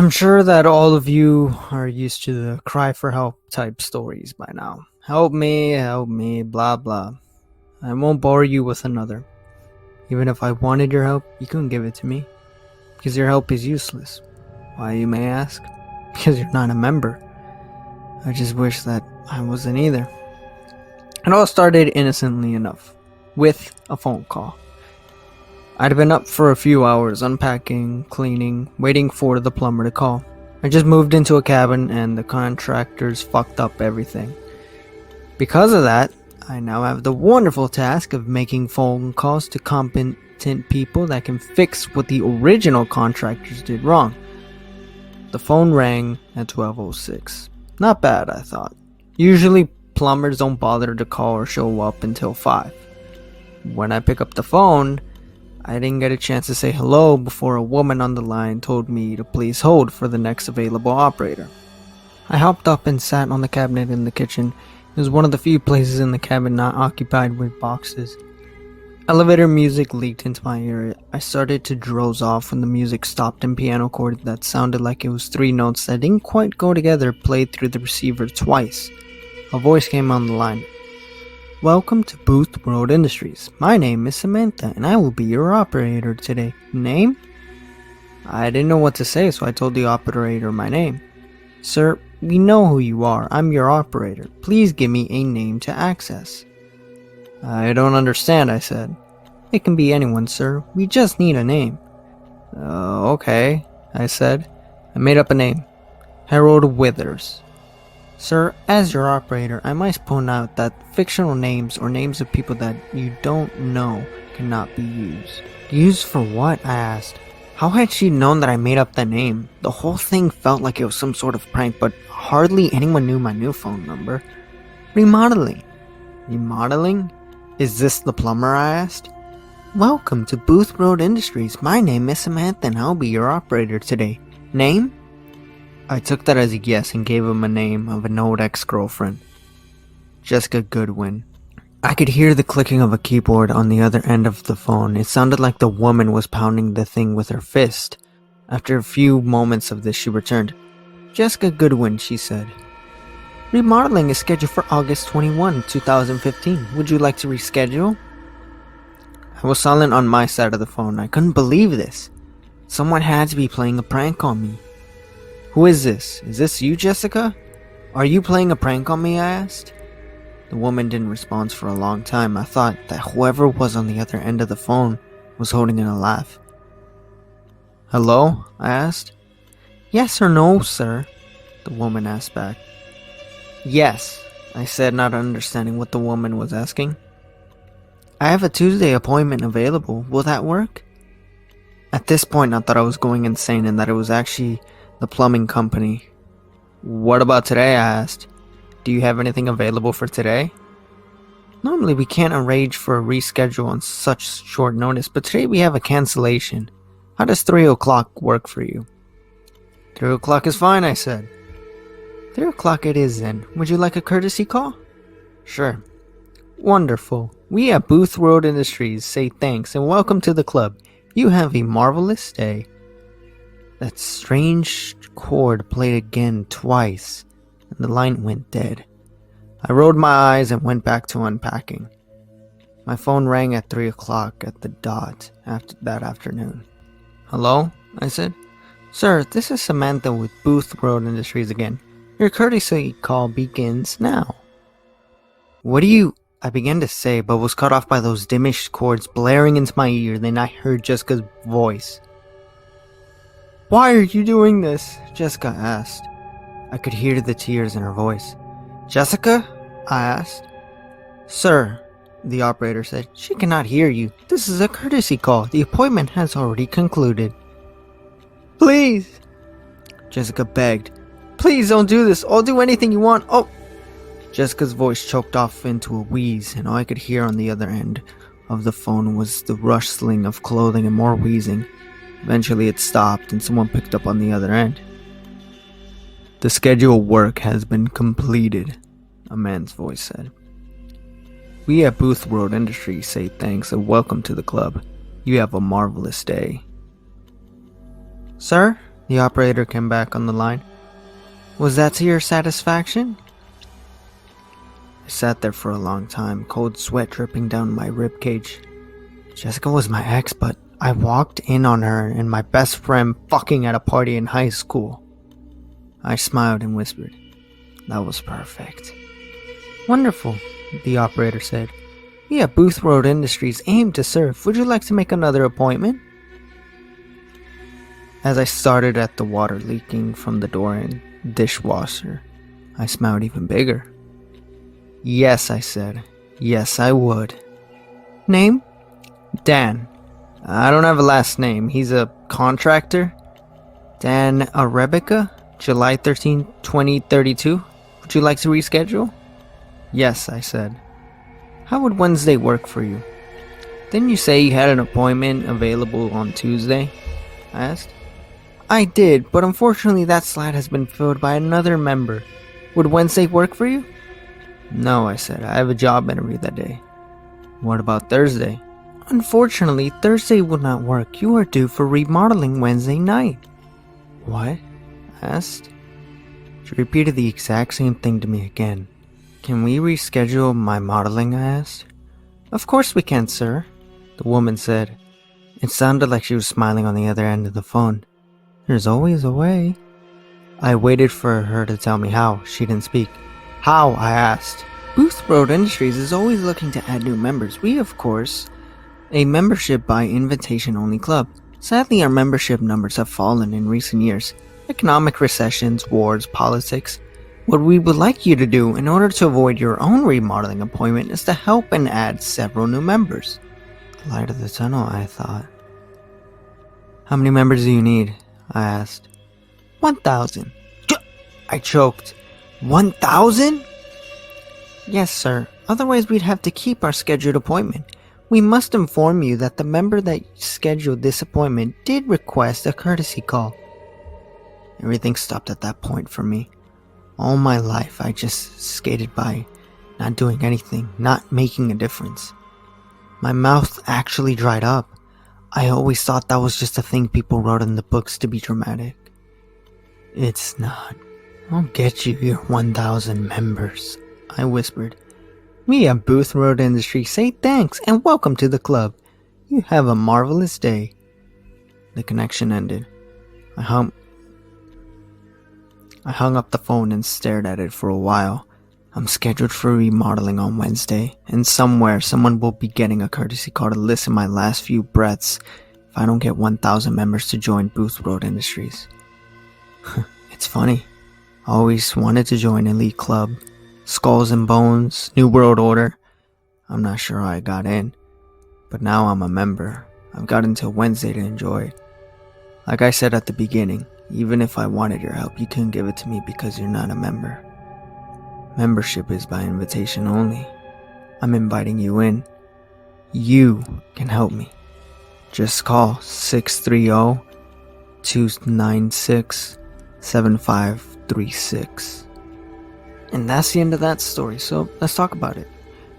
I'm sure that all of you are used to the cry for help type stories by now. Help me, blah blah. I won't bore you with another. Even if I wanted your help, you couldn't give it to me. Because your help is useless. Why, you may ask? Because you're not a member. I just wish that I wasn't either. It all started innocently enough, with a phone call. I'd been up for a few hours, unpacking, cleaning, waiting for the plumber to call. I just moved into a cabin and the contractors fucked up everything. Because of that, I now have the wonderful task of making phone calls to competent people that can fix what the original contractors did wrong. The phone rang at 12:06. Not bad, I thought. Usually plumbers don't bother to call or show up until 5. When I pick up the phone, I didn't get a chance to say hello before a woman on the line told me to please hold for the next available operator. I hopped up and sat on the cabinet in the kitchen. It was one of the few places in the cabin not occupied with boxes. Elevator music leaked into my ear. I started to doze off when the music stopped and piano chord that sounded like it was 3 notes that didn't quite go together played through the receiver twice. A voice came on the line. Welcome to BoothWorld Industries. My name is Samantha and I will be your operator today. Name? I didn't know what to say, so I told the operator my name. Sir, we know who you are. I'm your operator. Please give me a name to access. I don't understand, I said. It can be anyone, sir. We just need a name. Okay, I said. I made up a name. Harold Withers. Sir, as your operator, I must point out that fictional names or names of people that you don't know cannot be used. Used for what? I asked. How had she known that I made up the name? The whole thing felt like it was some sort of prank, but hardly anyone knew my new phone number. Remodeling. Remodeling? Is this the plumber? I asked. Welcome to BoothWorld Industries. My name is Samantha and I'll be your operator today. Name? I took that as a yes and gave him a name of an old ex-girlfriend. Jessica Goodwin. I could hear the clicking of a keyboard on the other end of the phone. It sounded like the woman was pounding the thing with her fist. After a few moments of this, she returned. Jessica Goodwin, she said. Remodeling is scheduled for August 21, 2015. Would you like to reschedule? I was silent on my side of the phone. I couldn't believe this. Someone had to be playing a prank on me. Who is this? Is this you, Jessica? Are you playing a prank on me? I asked. The woman didn't respond for a long time. I thought that whoever was on the other end of the phone was holding in a laugh. Hello? I asked. Yes or no, sir? The woman asked back. Yes, I said, not understanding what the woman was asking. I have a Tuesday appointment available. Will that work? At this point, I thought I was going insane and that it was actually the plumbing company. What about today? I asked. Do you have anything available for today? Normally we can't arrange for a reschedule on such short notice, but today we have a cancellation. How does 3 o'clock work for you? 3 o'clock is fine, I said. 3 o'clock it is then. Would you like a courtesy call? Sure. Wonderful. We at BoothWorld Industries say thanks and welcome to the club. You have a marvelous day. That strange chord played again twice, and the line went dead. I rolled my eyes and went back to unpacking. My phone rang at 3 o'clock at the dot after that afternoon. Hello? I said. Sir, this is Samantha with BoothWorld Industries again. Your courtesy call begins now. What do you... I began to say, but was cut off by those diminished chords blaring into my ear. Then I heard Jessica's voice. Why are you doing this? Jessica asked. I could hear the tears in her voice. Jessica? I asked. Sir, the operator said, she cannot hear you. This is a courtesy call. The appointment has already concluded. Please, Jessica begged. Please don't do this. I'll do anything you want. Oh. Jessica's voice choked off into a wheeze, and all I could hear on the other end of the phone was the rustling of clothing and more wheezing. Eventually it stopped and someone picked up on the other end. The scheduled work has been completed, a man's voice said. We at BoothWorld Industries say thanks and welcome to the club. You have a marvelous day. Sir? The operator came back on the line. Was that to your satisfaction? I sat there for a long time, cold sweat dripping down my ribcage. Jessica was my ex, but I walked in on her and my best friend fucking at a party in high school. I smiled and whispered, "That was perfect." "Wonderful," the operator said. "We at BoothWorld Industries aim to serve. Would you like to make another appointment?" As I started at the water leaking from the door and dishwasher, I smiled even bigger. "Yes," I said. "Yes, I would." "Name?" "Dan. I don't have a last name. He's a contractor." "Dan Arabica, July 13, 2032. Would you like to reschedule?" "Yes," I said. "How would Wednesday work for you?" "Didn't you say you had an appointment available on Tuesday?" I asked. "I did, but unfortunately that slot has been filled by another member. Would Wednesday work for you?" "No," I said. "I have a job interview that day." "What about Thursday?" "Unfortunately, Thursday will not work. You are due for remodeling Wednesday night." "What?" I asked. She repeated the exact same thing to me again. "Can we reschedule my modeling?" I asked. "Of course we can, sir," the woman said. It sounded like she was smiling on the other end of the phone. "There's always a way." I waited for her to tell me how. She didn't speak. "How?" I asked. "BoothWorld Industries is always looking to add new members. We, of course, a membership by invitation only club. Sadly, our membership numbers have fallen in recent years. Economic recessions, wars, politics. What we would like you to do in order to avoid your own remodeling appointment is to help and add several new members." Light of the tunnel, I thought. "How many members do you need?" I asked. 1,000. I choked. 1,000? "Yes, sir. Otherwise we'd have to keep our scheduled appointment. We must inform you that the member that scheduled this appointment did request a courtesy call." Everything stopped at that point for me. All my life I just skated by, not doing anything, not making a difference. My mouth actually dried up. I always thought that was just a thing people wrote in the books to be dramatic. "It's not. I'll get you your 1,000 members," I whispered. "We at BoothWorld Industries say thanks and welcome to the club. You have a marvelous day." The connection ended. I hung up the phone and stared at it for a while. I'm scheduled for remodeling on Wednesday, and somewhere someone will be getting a courtesy call to listen my last few breaths if I don't get 1,000 members to join BoothWorld Industries. It's funny. I always wanted to join Elite Club, Skulls and Bones, New World Order. I'm not sure how I got in, but now I'm a member. I've got until Wednesday to enjoy it. Like I said at the beginning, even if I wanted your help, you couldn't give it to me because you're not a member. Membership is by invitation only. I'm inviting you in. You can help me. Just call 630-296-7536. And that's the end of that story, so let's talk about it.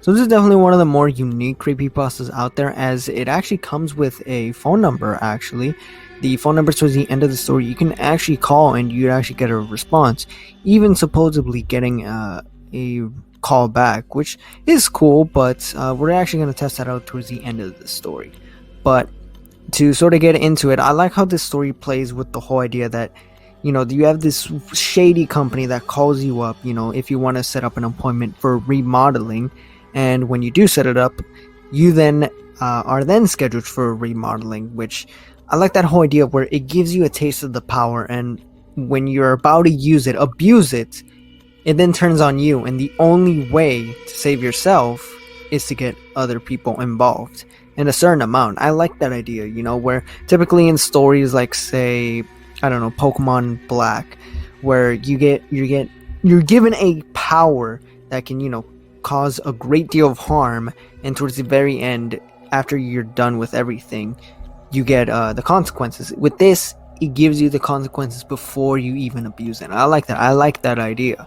So this is definitely one of the more unique creepypastas out there, as it actually comes with a phone number. Actually, the phone number towards the end of the story, you can actually call and you actually get a response, even supposedly getting a call back, which is cool. But we're actually going to test that out towards the end of the story. But to sort of get into it, I like how this story plays with the whole idea that, you know, you have this shady company that calls you up, you know, if you want to set up an appointment for remodeling. And when you do set it up, you then are then scheduled for remodeling, which I like that whole idea where it gives you a taste of the power, and when you're about to use it, abuse it, it then turns on you, and the only way to save yourself is to get other people involved in a certain amount. I like that idea, you know, where typically in stories like, say, I don't know, Pokemon Black, where you're given a power that can, you know, cause a great deal of harm, and towards the very end, after you're done with everything, you get the consequences. With this, it gives you the consequences before you even abuse it. I like that idea.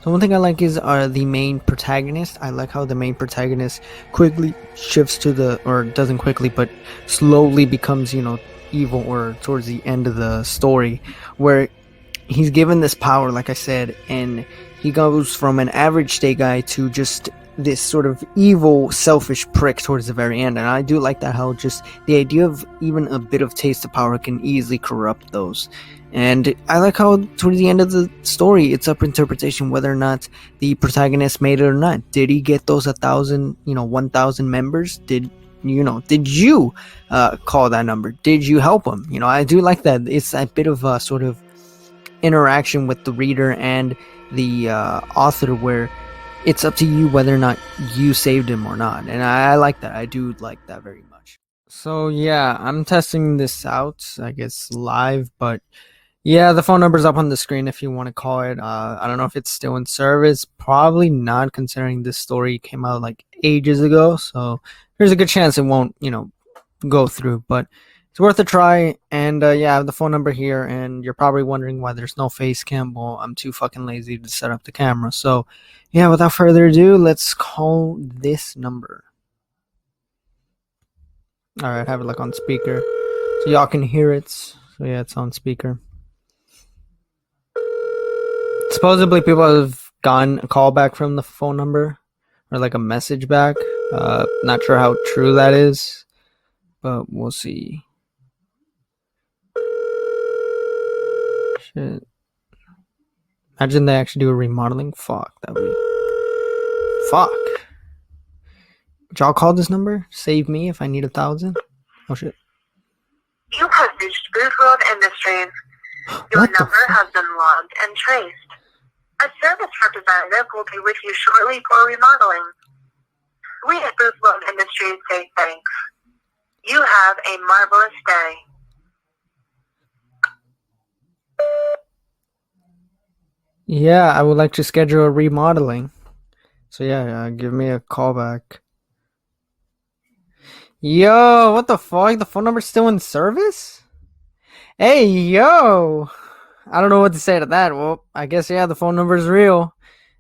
So one thing I like is the main protagonist. I like how the main protagonist quickly shifts to the, or doesn't quickly, but slowly becomes, evil, or towards the end of the story, where he's given this power, like I said, and he goes from an average day guy to just this sort of evil, selfish prick towards the very end. And I do like that, how just the idea of even a bit of taste of power can easily corrupt those. And I like how towards the end of the story, it's up for interpretation whether or not the protagonist made it or not. Did he get those 1,000, 1,000 members? Did you call that number? Did you help him? I do like that. It's a bit of a sort of interaction with the reader and the author, where it's up to you whether or not you saved him or not. And I like that. I do like that very much. So yeah, I'm testing this out, I guess live, but yeah, the phone number's up on the screen if you want to call it. I don't know if it's still in service. Probably not, considering this story came out like ages ago. So there's a good chance it won't, go through. But it's worth a try. And yeah, I have the phone number here. And you're probably wondering why there's no face cam. Well, I'm too fucking lazy to set up the camera. So yeah, without further ado, let's call this number. Alright, have it like on speaker, so y'all can hear it. So yeah, it's on speaker. Supposedly people have gotten a call back from the phone number, or like a message back. Not sure how true that is, but we'll see. Shit. Imagine they actually do a remodeling. Fuck, that'd be... Fuck. Would y'all call this number? Save me if I need 1,000? Oh shit. You have reached BoothWorld Industries. Your number has been logged and traced. A service representative will be with you shortly for remodeling. We at BoothWorld Industries say thanks. You have a marvelous day. Yeah, I would like to schedule a remodeling. So yeah, give me a call back. Yo, what the fuck? The phone number's still in service? Hey, yo! I don't know what to say to that. Well, I guess, yeah, the phone number is real.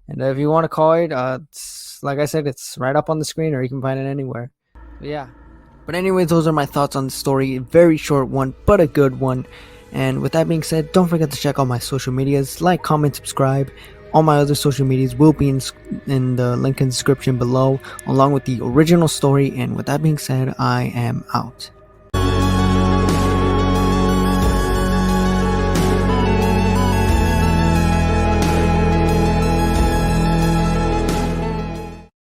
And if you want to call it, it's, like I said, it's right up on the screen, or you can find it anywhere. But yeah. But anyways, those are my thoughts on the story. A very short one, but a good one. And with that being said, don't forget to check out my social medias. Like, comment, subscribe. All my other social medias will be in the link in the description below, along with the original story. And with that being said, I am out.